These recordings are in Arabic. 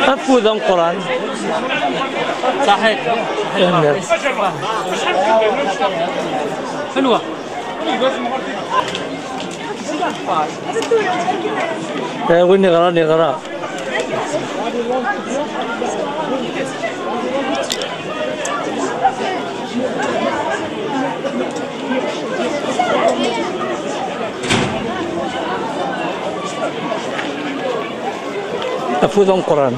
أفوذ القرآن صحيح حلوة يقول نغرى أفوذ القرآن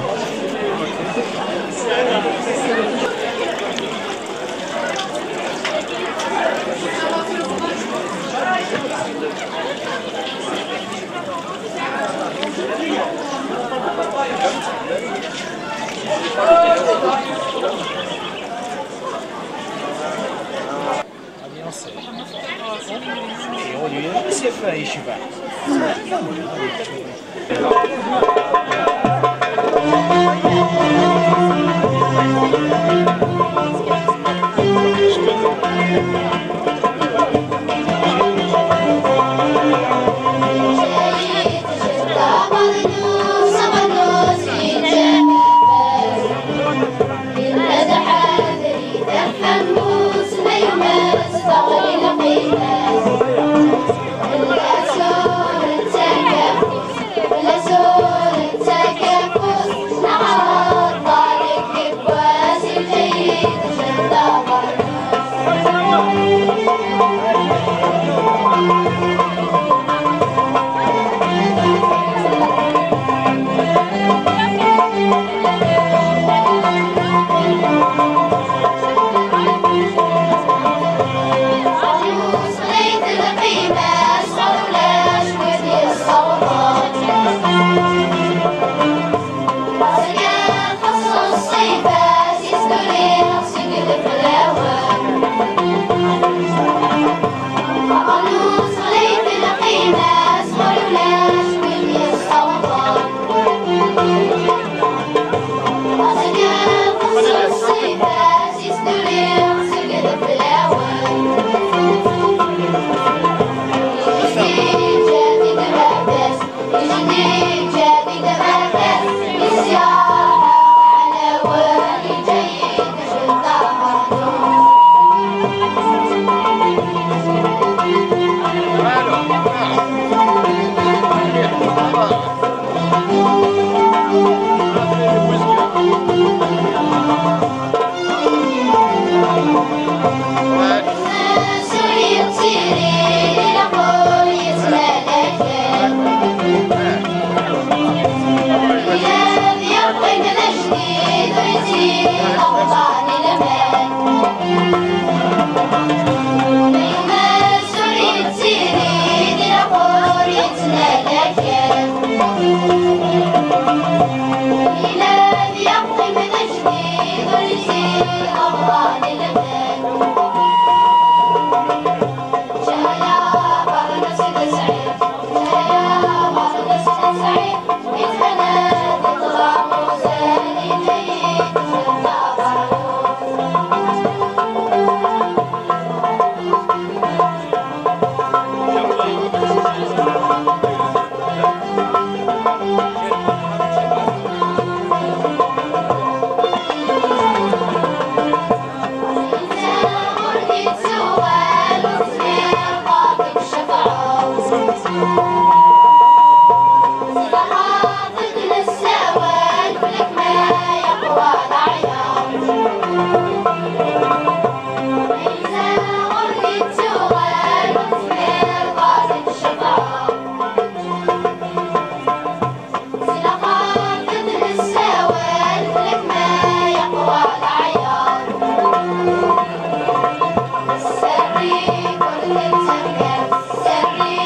Serri,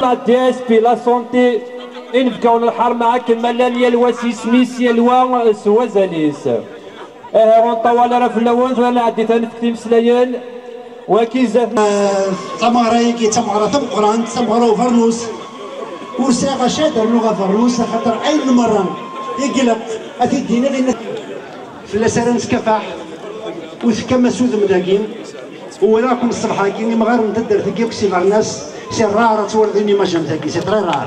La DSP, la santé, نبقاو نحر معاك ملان يا الواسي سميس يا الوا سوازانيس. ونطول راه في الاول انا عديت انا في مسلايان وكيزاف تماري كي تمارا تمقران تمارا فرنوس وساغا شادر لغه فرنوس خاطر اي مره يقلق اتيدينا غير في لسان كفاح وثكما سود مداكين وراكم الصباح كي ما غير ندير ثقيك سي الناس سي راه تولديني ما جمتك سي تري راه